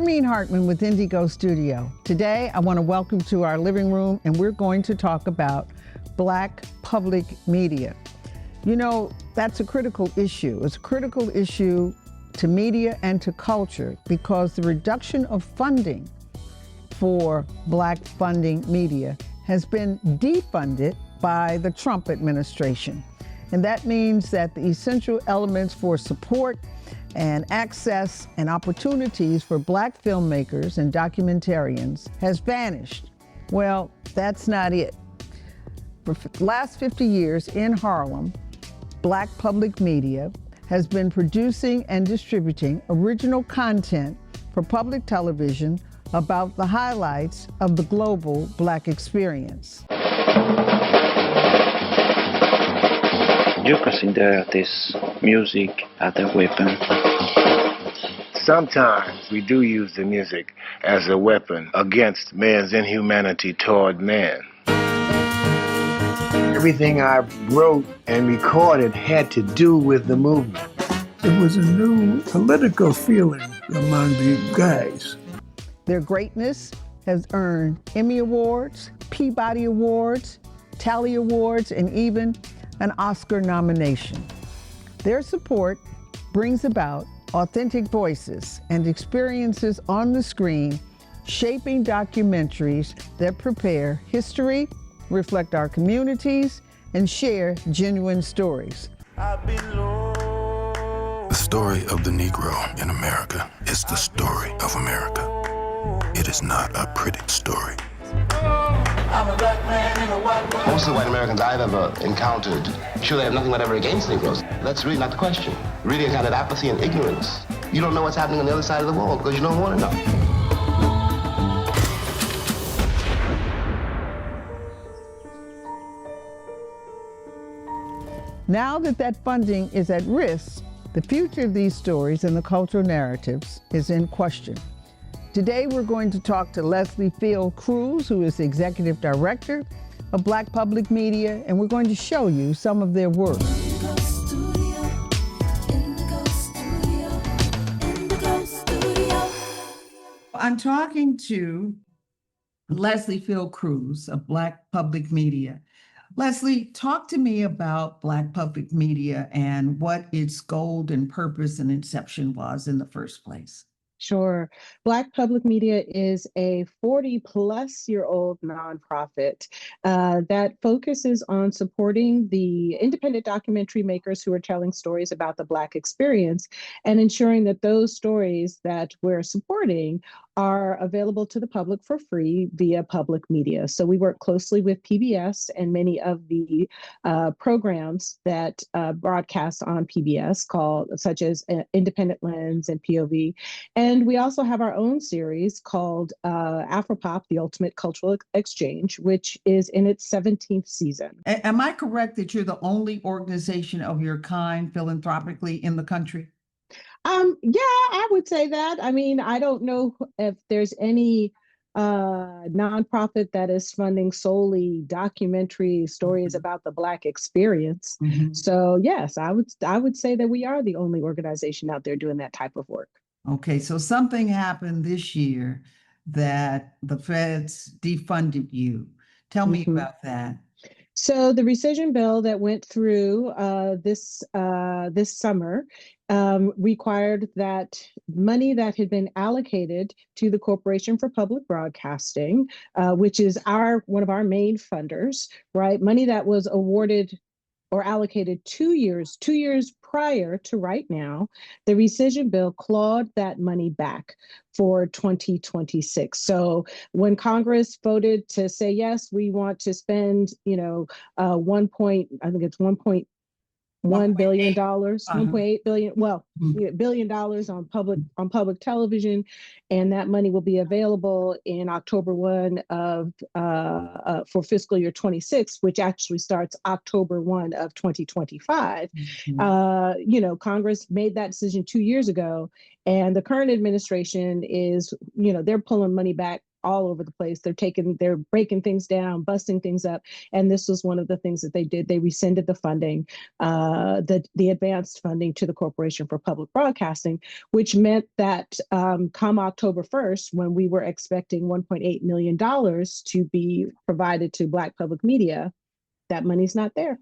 Hermene Hartman with Ndigo Studio. Today, I want to welcome to our living room, and we're going to talk about Black public media. You know, that's a critical issue. It's a critical issue to media and to culture because the reduction of funding for Black funding media has been defunded by the Trump administration. And that means that the essential elements for support and access and opportunities for Black filmmakers and documentarians has vanished. Well, that's not it. For the last 50 years in Harlem, Black public media has been producing and distributing original content for public television about the highlights of the global Black experience. You consider this music as a weapon? Sometimes we do use the music as a weapon against man's inhumanity toward man. Everything I wrote and recorded had to do with the movement. It was a new political feeling among the guys. Their greatness has earned Emmy Awards, Peabody Awards, Tally Awards, and even an Oscar nomination. Their support brings about authentic voices and experiences on the screen, shaping documentaries that prepare history, reflect our communities, and share genuine stories. The story of the Negro in America is the story of America. It is not a pretty story. Most of the white Americans I've ever encountered, sure, they have nothing whatever against Negroes. That's really not the question. Really a kind of apathy and ignorance. You don't know what's happening on the other side of the wall because you don't want to know. Now that funding is at risk, the future of these stories and the cultural narratives is in question. Today, we're going to talk to Leslie Fields-Cruz, who is the Executive Director of Black Public Media, and we're going to show you some of their work. I'm talking to Leslie Fields-Cruz of Black Public Media. Leslie, talk to me about Black public media and what its goal and purpose and inception was in the first place. Sure. Black Public Media is a 40-plus-year-old nonprofit that focuses on supporting the independent documentary makers who are telling stories about the Black experience and ensuring that those stories that we're supporting are available to the public for free via public media. So we work closely with PBS and many of the programs that broadcast on PBS, such as Independent Lens and POV. And we also have our own series called Afropop, The Ultimate Cultural Exchange, which is in its 17th season. Am I correct that you're the only organization of your kind philanthropically in the country? Yeah, I would say that. I mean, I don't know if there's any nonprofit that is funding solely documentary stories about the Black experience. Mm-hmm. So yes, I would say that we are the only organization out there doing that type of work. Okay, so something happened this year that the feds defunded you. Tell me about that. So the rescission bill that went through this summer required that money that had been allocated to the Corporation for Public Broadcasting, which is one of our main funders, right? Money that was awarded or allocated 2 years prior to right now, the rescission bill clawed that money back for 2026. So when Congress voted to say, yes, we want to spend, $1.1 billion, $1.8 billion, $1 billion on public television, and that money will be available in October 1 for fiscal year 26, which actually starts October 1 of 2025. Congress made that decision 2 years ago, and the current administration is, they're pulling money back all over the place. They're breaking things down, busting things up. And this was one of the things that they did. They rescinded the funding, the advanced funding to the Corporation for Public Broadcasting, which meant that come October 1st, when we were expecting $1.8 million to be provided to Black public media, that money's not there.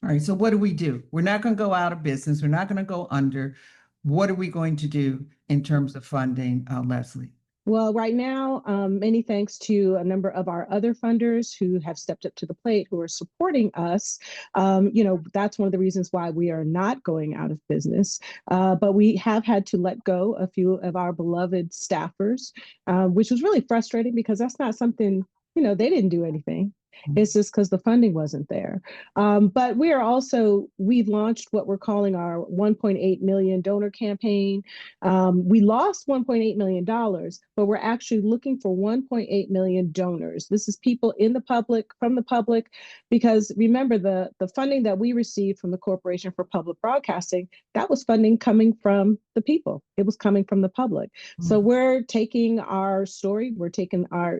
All right, so what do we do? We're not going to go out of business. We're not going to go under. What are we going to do in terms of funding, Leslie? Well, right now, many thanks to a number of our other funders who have stepped up to the plate, who are supporting us. That's one of the reasons why we are not going out of business. But we have had to let go a few of our beloved staffers, which was really frustrating because that's not something, they didn't do anything. It's just because the funding wasn't there. But we've launched what we're calling our 1.8 million donor campaign. We lost $1.8 million, but we're actually looking for 1.8 million donors. This is people from the public, because remember the funding that we received from the Corporation for Public Broadcasting, that was funding coming from the people. It was coming from the public. So we're taking our story, we're taking our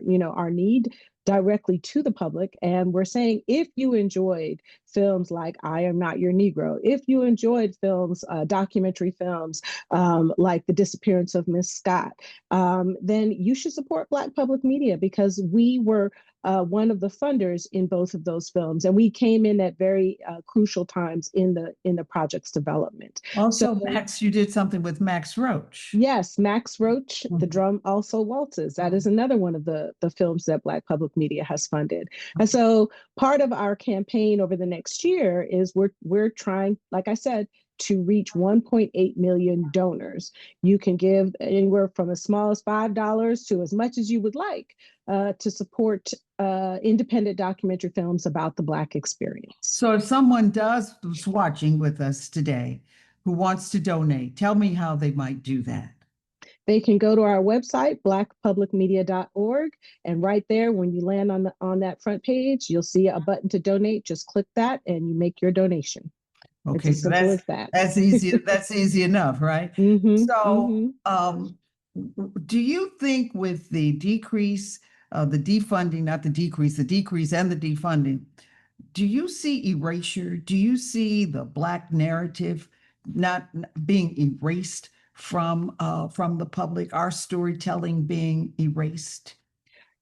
need directly to the public. And we're saying, if you enjoyed films like I Am Not Your Negro, if you enjoyed films, documentary films like The Disappearance of Miss Scott, then you should support Black public media, because we were one of the funders in both of those films. And we came in at very crucial times in the project's development. Also, Max, you did something with Max Roach. Yes, Max Roach, The Drum Also Waltzes. That is another one of the films that Black public media has funded. And so part of our campaign over the next year is we're trying, like I said, to reach 1.8 million donors. You can give anywhere from as small as $5 to as much as you would like to support independent documentary films about the Black experience. So if someone was watching with us today who wants to donate, tell me how they might do that. They can go to our website, blackpublicmedia.org, and right there, when you land on that front page, you'll see a button to donate. Just click that and you make your donation. Okay, so that's easy. That's easy enough, right? Do you think with the decrease, the defunding, not the decrease and the defunding, do you see erasure? Do you see the Black narrative not being erased from the public, our storytelling being erased?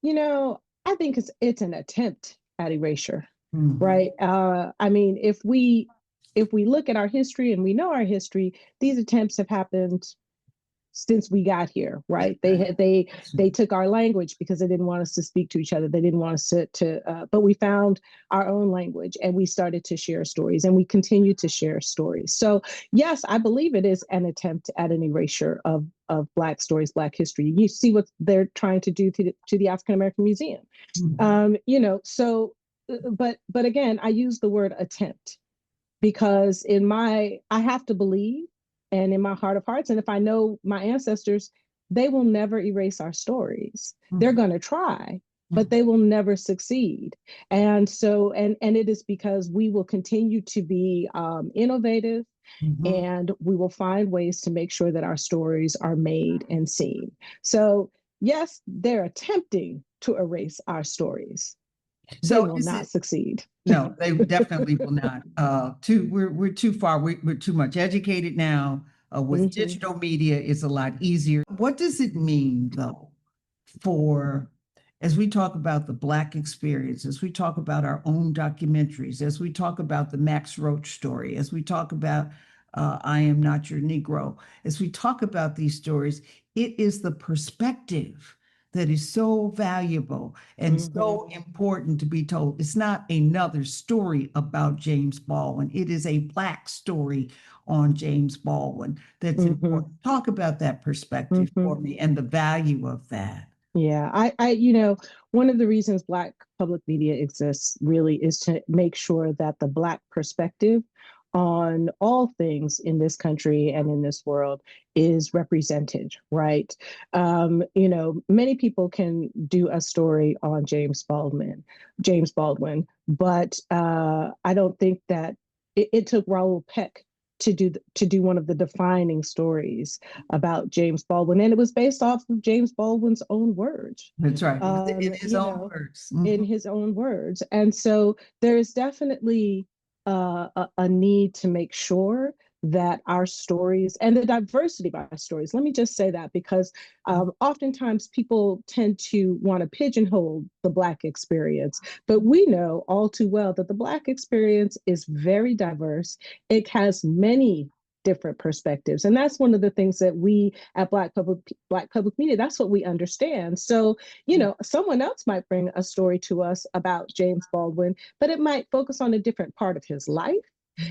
I think it's an attempt at erasure, right? I mean, if we look at our history and we know our history, these attempts have happened since we got here, right? They took our language because they didn't want us to speak to each other. They didn't want us but we found our own language and we started to share stories, and we continue to share stories. So yes, I believe it is an attempt at an erasure of Black stories, Black history. You see what they're trying to do to the African American Museum. But again, I use the word attempt because I have to believe, and in my heart of hearts, and if I know my ancestors, they will never erase our stories. They're going to try, but they will never succeed. And so, and it is because we will continue to be innovative, and we will find ways to make sure that our stories are made and seen. So yes, they're attempting to erase our stories. So they will not succeed. No, they definitely will not. We're too far. We're too much educated now. With digital media, it's a lot easier. What does it mean, though, as we talk about the Black experience, as we talk about our own documentaries, as we talk about the Max Roach story, as we talk about I Am Not Your Negro, as we talk about these stories, it is the perspective that is so valuable and so important to be told. It's not another story about James Baldwin. It is a Black story on James Baldwin that's important. Talk about that perspective for me and the value of that. Yeah, I one of the reasons Black public media exists really is to make sure that the Black perspective on all things in this country and in this world is represented, right? Many people can do a story on James Baldwin, but I don't think that it took Raoul Peck to do one of the defining stories about James Baldwin, and it was based off of James Baldwin's own words. That's right. In his own words. In his own words. And so there is definitely a need to make sure that our stories and the diversity of our stories, let me just say that, because oftentimes people tend to want to pigeonhole the Black experience, but we know all too well that the Black experience is very diverse. It has many different perspectives, and that's one of the things that we at Black Public Media, that's what we understand. So, you know, someone else might bring a story to us about James Baldwin, but it might focus on a different part of his life.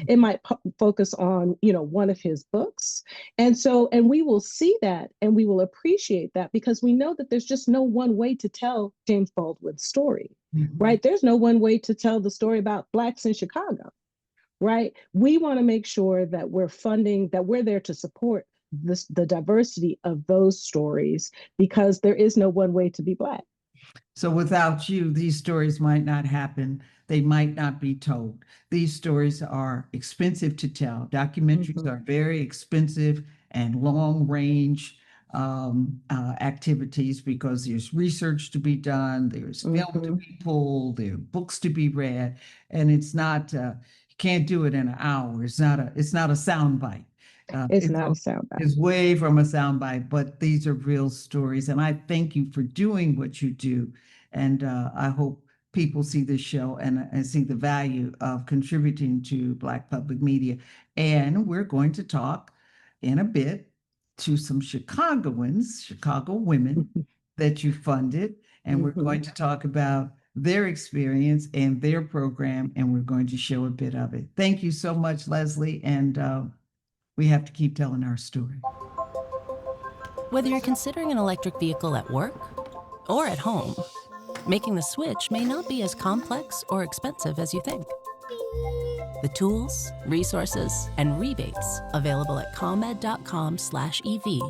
It might focus on, you know, one of his books. And so, and we will see that and we will appreciate that, because we know that there's just no one way to tell James Baldwin's story, right? There's no one way to tell the story about Blacks in Chicago, right? We want to make sure that we're funding, that we're there to support the diversity of those stories, because there is no one way to be Black. So without you, these stories might not happen. They might not be told. These stories are expensive to tell. Documentaries are very expensive and long range activities, because there's research to be done, there's film to be pulled, there are books to be read, and it's not, you can't do it in an hour. It's not a soundbite. It's not a soundbite. It's way from a soundbite, but these are real stories. And I thank you for doing what you do. And I hope people see this show and see the value of contributing to Black public media. And we're going to talk in a bit to some Chicago women that you funded. And we're going to talk about their experience and their program, and we're going to show a bit of it. Thank you so much, Leslie. And we have to keep telling our story. Whether you're considering an electric vehicle at work or at home, making the switch may not be as complex or expensive as you think. The tools, resources, and rebates available at ComEd.com/EV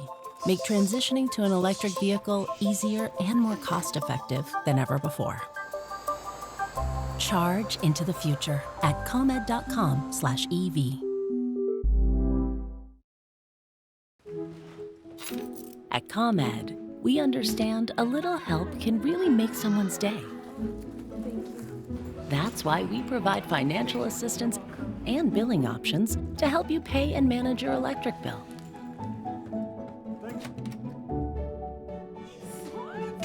make transitioning to an electric vehicle easier and more cost-effective than ever before. Charge into the future at ComEd.com/EV. At ComEd, we understand a little help can really make someone's day. That's why we provide financial assistance and billing options to help you pay and manage your electric bill.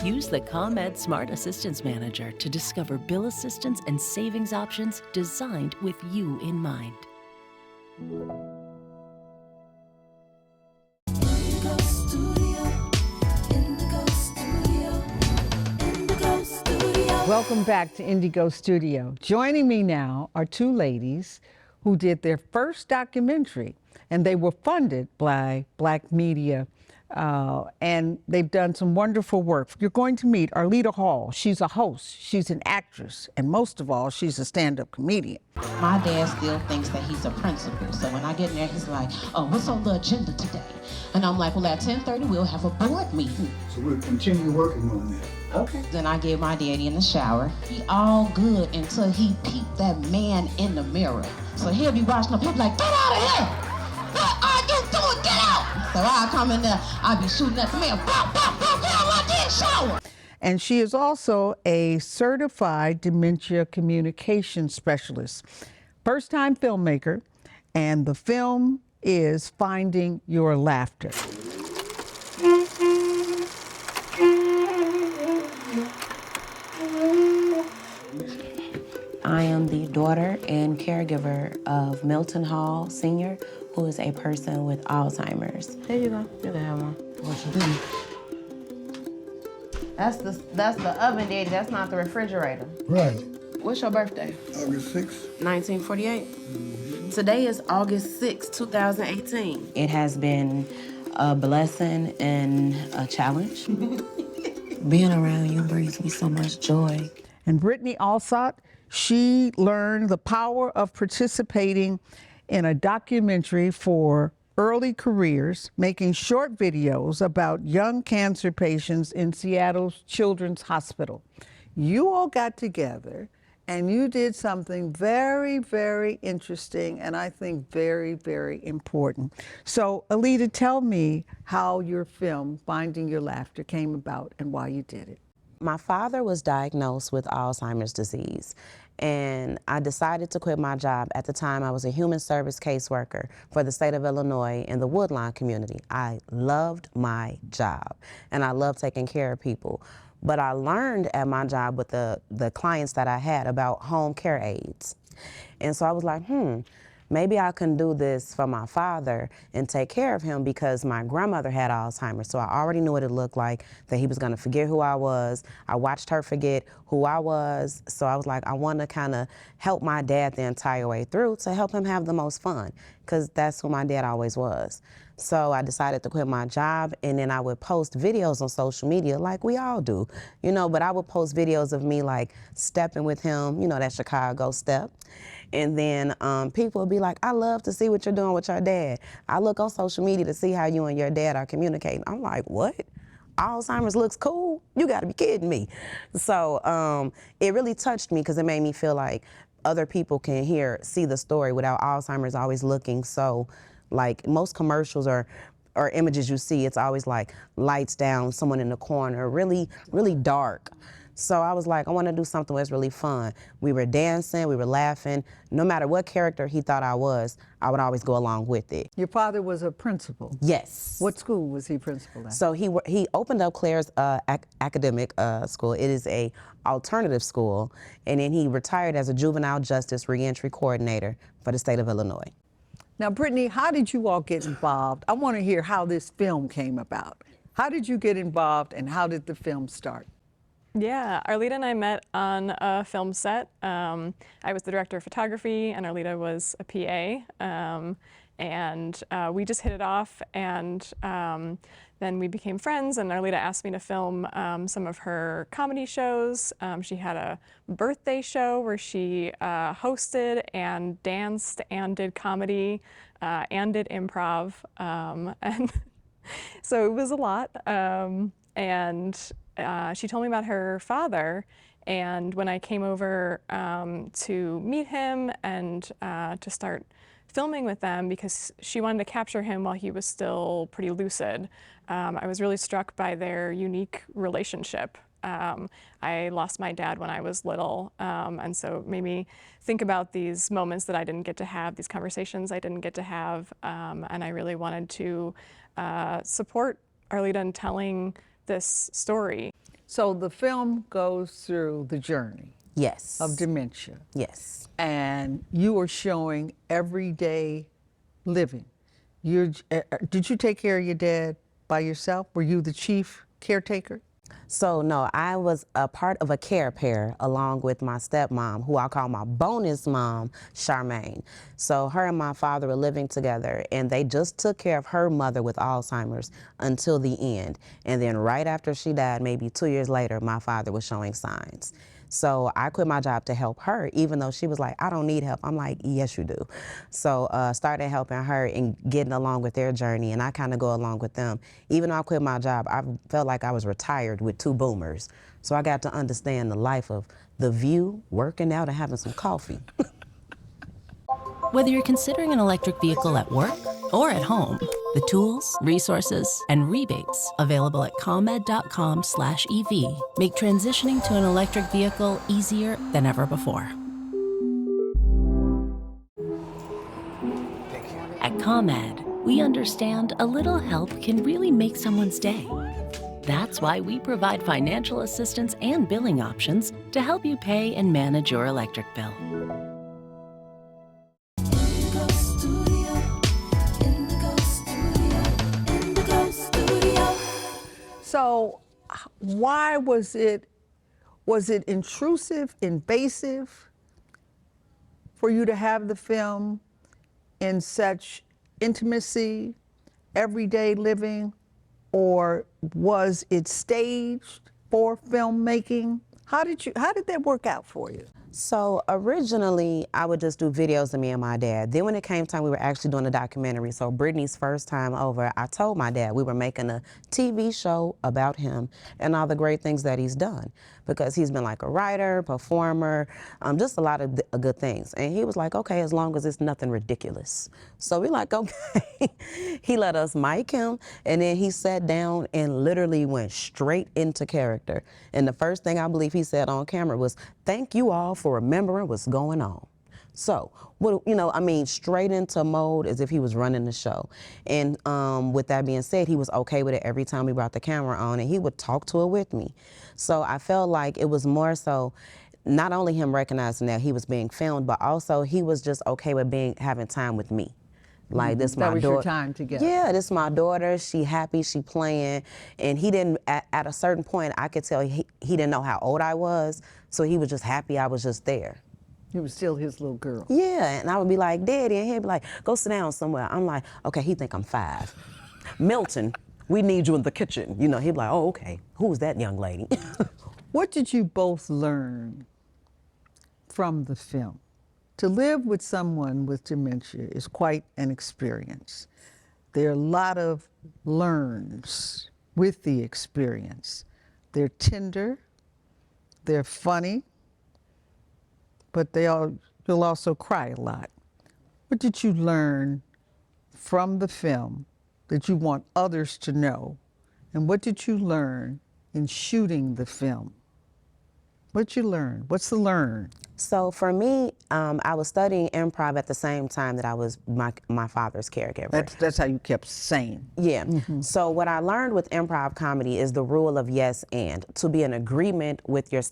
Use the ComEd Smart Assistance Manager to discover bill assistance and savings options designed with you in mind. Welcome back to Ndigo Studio. Joining me now are two ladies who did their first documentary, and they were funded by Black Media, and they've done some wonderful work. You're going to meet Arlieta Hall. She's a host, she's an actress, and most of all, she's a stand-up comedian. My dad still thinks that he's a principal, so when I get in there, he's like, oh, what's on the agenda today? And I'm like, well, at 10:30, we'll have a board meeting. So we'll continue working on that. Okay. Then I get my daddy in the shower. He all good until he peeped that man in the mirror. So he'll be watching him, he'll be like, get out of here! What are you doing? Get out! So I come in there, I'll be shooting at the man, pop, pop, pop, get out my shower! And she is also a certified dementia communication specialist, first-time filmmaker, and the film is Finding Your Laughter. I am the daughter and caregiver of Milton Hall Sr., who is a person with Alzheimer's. There you go. You can have one. What you do? That's the oven, Daddy. That's not the refrigerator. Right. What's your birthday? August 6th. 1948. Today is August 6, 2018. It has been a blessing and a challenge. Being around you brings me so much joy. And Brittany Alsot, she learned the power of participating in a documentary for early careers, making short videos about young cancer patients in Seattle's Children's Hospital. You all got together And you did something very, very interesting and I think very, very important. So, Arlieta, tell me how your film, Finding Your Laughter, came about and why you did it. My father was diagnosed with Alzheimer's disease, and I decided to quit my job. At the time, I was a human service caseworker for the state of Illinois in the Woodlawn community. I loved my job, and I loved taking care of people. But I learned at my job with the clients that I had about home care aides. And so I was like, maybe I can do this for my father and take care of him, because my grandmother had Alzheimer's, so I already knew what it looked like, that he was gonna forget who I was. I watched her forget who I was, so I was like, I wanna kinda help my dad the entire way through to help him have the most fun, because that's who my dad always was. So I decided to quit my job, and then I would post videos on social media like we all do, you know, but I would post videos of me like stepping with him, you know, that Chicago step. And then people would be like, I love to see what you're doing with your dad. I look on social media to see how you and your dad are communicating. I'm like, what? Alzheimer's looks cool? You gotta be kidding me. So it really touched me, because it made me feel like other people can see the story without Alzheimer's always looking so, like most commercials or images you see, it's always like lights down, someone in the corner, really, really dark. So I was like, I want to do something that's really fun. We were dancing, we were laughing. No matter what character he thought I would always go along with it. Your father was a principal? Yes. What school was he principal at? So he opened up Claire's academic school. It is a alternative school, and then he retired as a juvenile justice reentry coordinator for the state of Illinois. Now, Brittany, how did you all get involved? I want to hear how this film came about. How did you get involved, and how did the film start? Yeah, Arlieta and I met on a film set. I was the director of photography, and Arlieta was a PA. And we just hit it off, and then we became friends, and Arlieta asked me to film some of her comedy shows. She had a birthday show where she hosted and danced and did comedy and did improv. And so it was a lot. She told me about her father, and when I came over to meet him and to start filming with them, because she wanted to capture him while he was still pretty lucid, I was really struck by their unique relationship. I lost my dad when I was little, and so it made me think about these moments that I didn't get to have, these conversations I didn't get to have, and I really wanted to support Arlieta in telling this story. So the film goes through the journey. Yes. Of dementia. Yes. And you are showing everyday living. Did you take care of your dad by yourself? Were you the chief caretaker? So no, I was a part of a care pair along with my stepmom, who I call my bonus mom, Charmaine. So her and my father were living together, and they just took care of her mother with Alzheimer's until the end. And then right after she died, maybe 2 years later, my father was showing signs. So I quit my job to help her, even though she was like, I don't need help. I'm like, yes, you do. So started helping her and getting along with their journey, and I kind of go along with them. Even though I quit my job, I felt like I was retired with 2 boomers. So I got to understand the life of the view, working out, and having some coffee. Whether you're considering an electric vehicle at work or at home, the tools, resources, and rebates available at ComEd.com/EV make transitioning to an electric vehicle easier than ever before. At ComEd, we understand a little help can really make someone's day. That's why we provide financial assistance and billing options to help you pay and manage your electric bill. So why was it intrusive, invasive for you to have the film in such intimacy, everyday living, or was it staged for filmmaking? How did that work out for you? So originally, I would just do videos of me and my dad. Then when it came time, we were actually doing a documentary. So Brittany's first time over, I told my dad we were making a TV show about him and all the great things that he's done, because he's been like a writer, performer, just a lot of good things. And he was like, okay, as long as it's nothing ridiculous. So we're like, okay. He let us mic him, and then he sat down and literally went straight into character. And the first thing I believe he said on camera was, thank you all for remembering what's going on. So, straight into mode as if he was running the show. And with that being said, he was okay with it every time we brought the camera on, and he would talk to it with me. So I felt like it was more so not only him recognizing that he was being filmed, but also he was just okay with having time with me. Like, this my daughter. That was your time together. Yeah, this is my daughter. She happy, she playing. And he didn't, at a certain point, I could tell he didn't know how old I was. So he was just happy I was just there. You were still his little girl. Yeah, and I would be like, Daddy, and he'd be like, go sit down somewhere. I'm like, okay, he think I'm 5. Milton, we need you in the kitchen. You know, he'd be like, oh, okay, who's that young lady? What did you both learn from the film? To live with someone with dementia is quite an experience. There are a lot of learns with the experience. They're tender, they're funny, but you'll also cry a lot. What did you learn from the film that you want others to know? And what did you learn in shooting the film? What'd you learn? What's the learn? So for me, I was studying improv at the same time that I was my father's caregiver. That's how you kept sane. Yeah. Mm-hmm. So what I learned with improv comedy is the rule of yes and, to be in agreement with your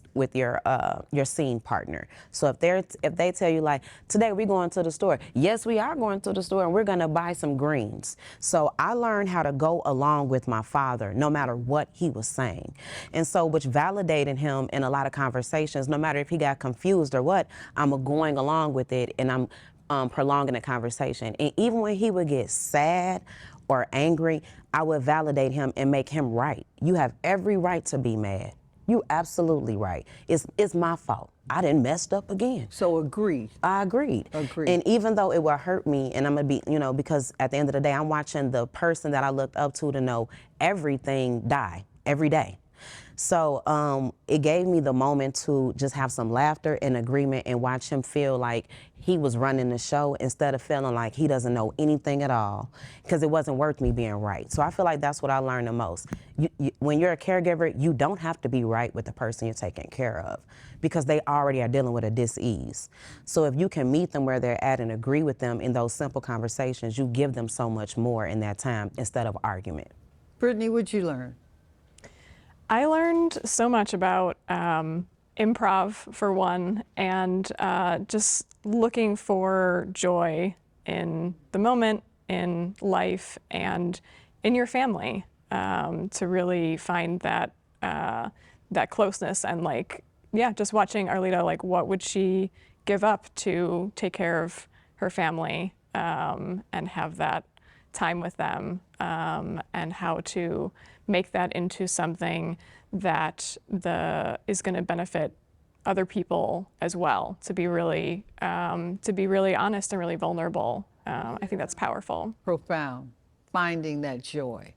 scene partner. So if they tell you, like, today we're going to the store, yes, we are going to the store and we're gonna buy some greens. So I learned how to go along with my father no matter what he was saying. And so, which validated him in a lot of conversations, no matter if he got confused or what, I'm going along with it, and I'm prolonging the conversation. And even when he would get sad or angry, I would validate him and make him right. You have every right to be mad. You absolutely right. It's my fault. I didn't messed up again. So agreed. I agreed. Agreed. And even though it would hurt me, and I'm gonna be, because at the end of the day, I'm watching the person that I looked up to know everything die every day. So it gave me the moment to just have some laughter and agreement and watch him feel like he was running the show instead of feeling like he doesn't know anything at all, because it wasn't worth me being right. So I feel like that's what I learned the most. When you're a caregiver, you don't have to be right with the person you're taking care of, because they already are dealing with a dis-ease. So if you can meet them where they're at and agree with them in those simple conversations, you give them so much more in that time instead of argument. Brittany, what'd you learn? I learned so much about improv, for one, and just looking for joy in the moment, in life, and in your family, to really find that that closeness. And just watching Arlieta, what would she give up to take care of her family and have that time with them, and how to make that into something that is going to benefit other people as well. To be really honest and really vulnerable. I think that's powerful. Profound. Finding that joy,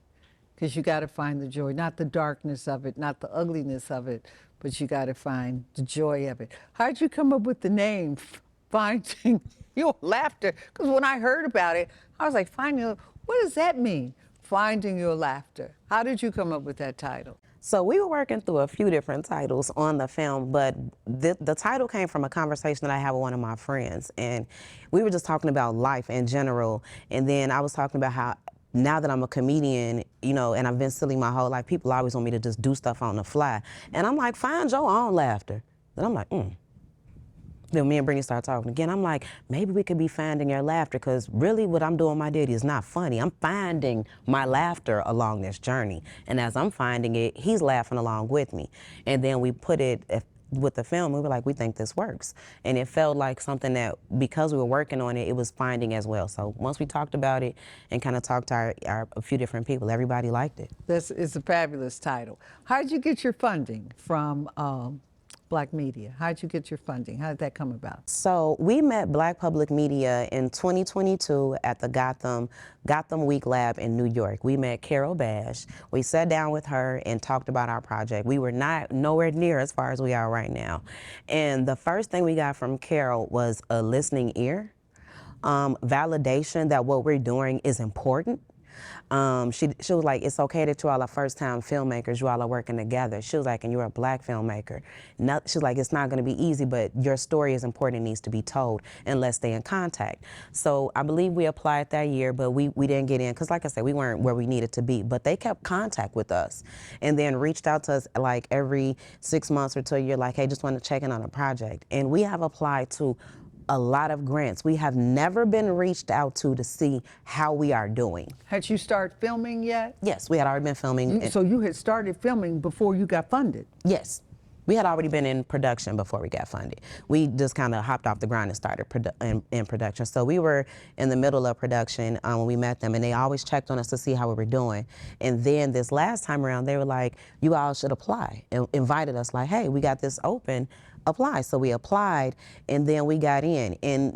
because you got to find the joy, not the darkness of it, not the ugliness of it, but you got to find the joy of it. How'd you come up with the name, Finding Your Laughter? Because when I heard about it, I was like, what does that mean? Finding Your Laughter. How did you come up with that title? So we were working through a few different titles on the film, but the title came from a conversation that I had with one of my friends, and we were just talking about life in general. And then I was talking about how now that I'm a comedian, and I've been silly my whole life, people always want me to just do stuff on the fly. And I'm like, find your own laughter. And I'm like, Then me and Brittany started talking again. I'm like, maybe we could be finding your laughter, because really what I'm doing with my daddy is not funny. I'm finding my laughter along this journey. And as I'm finding it, he's laughing along with me. And then we put it with the film, we were like, we think this works. And it felt like something that, because we were working on it, it was finding as well. So once we talked about it and kind of talked to a few different people, everybody liked it. It's a fabulous title. How did you get your funding? From Black media? How'd you get your funding? How did that come about? So we met Black Public Media in 2022 at the Gotham Week Lab in New York. We met Carol Bash. We sat down with her and talked about our project. We were nowhere near as far as we are right now. And the first thing we got from Carol was a listening ear, validation that what we're doing is important. She was like, it's okay that you all are first-time filmmakers, you all are working together. She was like, and you're a Black filmmaker. She was like, it's not gonna be easy, but your story is important, it needs to be told, and let's stay in contact. So I believe we applied that year, but we didn't get in, because like I said, we weren't where we needed to be, but they kept contact with us, and then reached out to us like every 6 months or to a year, like, hey, just want to check in on a project. And we have applied to a lot of grants. We have never been reached out to see how we are doing. Had you started filming yet? Yes, we had already been filming. So you had started filming before you got funded? Yes. We had already been in production before we got funded. We just kind of hopped off the ground and started in production. So we were in the middle of production when we met them, and they always checked on us to see how we were doing. And then this last time around, they were like, you all should apply, and invited us like, hey, we got this open, apply. So we applied, and then we got in. And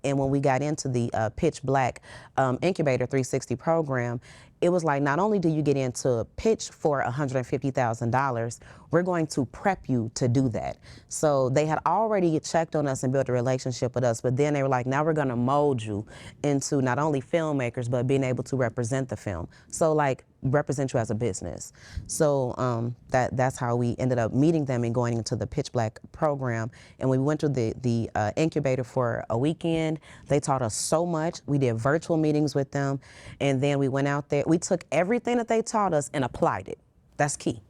when we got into the Pitch Black Incubator 360 program, it was like, not only do you get into pitch for $150,000, we're going to prep you to do that. So they had already checked on us and built a relationship with us, but then they were like, now we're gonna mold you into not only filmmakers, but being able to represent the film. So like, represent you as a business. So that's how we ended up meeting them and going into the Pitch Black program. And we went to the incubator for a weekend. They taught us so much. We did virtual meetings with them. And then we went out there. We took everything that they taught us and applied it. That's key.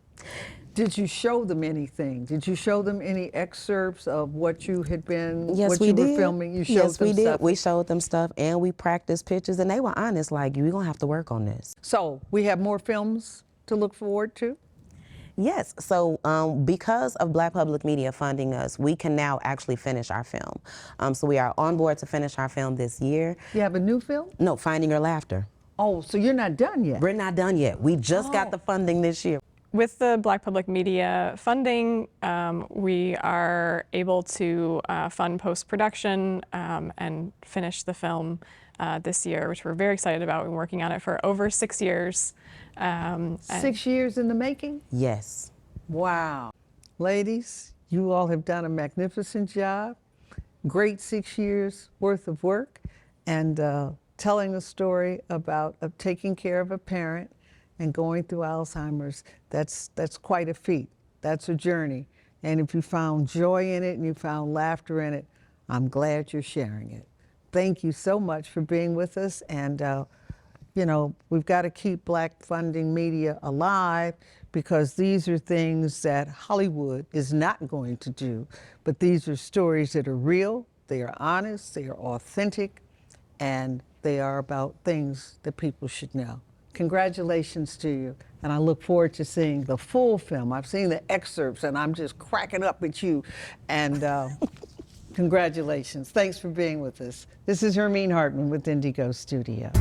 Did you show them anything? Did you show them any excerpts of what you had been, yes, what we you did. were filming? You showed yes, them we did. stuff? We showed them stuff, and we practiced pictures, and they were honest, like, you're gonna have to work on this. So we have more films to look forward to? Yes, so because of Black Public Media funding us, we can now actually finish our film. So we are on board to finish our film this year. You have a new film? No, Finding Your Laughter. Oh, so you're not done yet? We're not done yet. We just got the funding this year. With the Black Public Media funding, we are able to fund post-production and finish the film this year, which we're very excited about. We've been working on it for over 6 years. 6 years in the making? Yes. Wow. Ladies, you all have done a magnificent job. Great 6 years worth of work, and telling the story about taking care of a parent and going through Alzheimer's. That's quite a feat. That's a journey. And if you found joy in it and you found laughter in it, I'm glad you're sharing it. Thank you so much for being with us. And you know, we've got to keep Black funding media alive, because these are things that Hollywood is not going to do. But these are stories that are real, they are honest, they are authentic, and they are about things that people should know. Congratulations to you, and I look forward to seeing the full film. I've seen the excerpts, and I'm just cracking up at you, and congratulations. Thanks for being with us. This is Hermene Hartman with Ndigo Studio.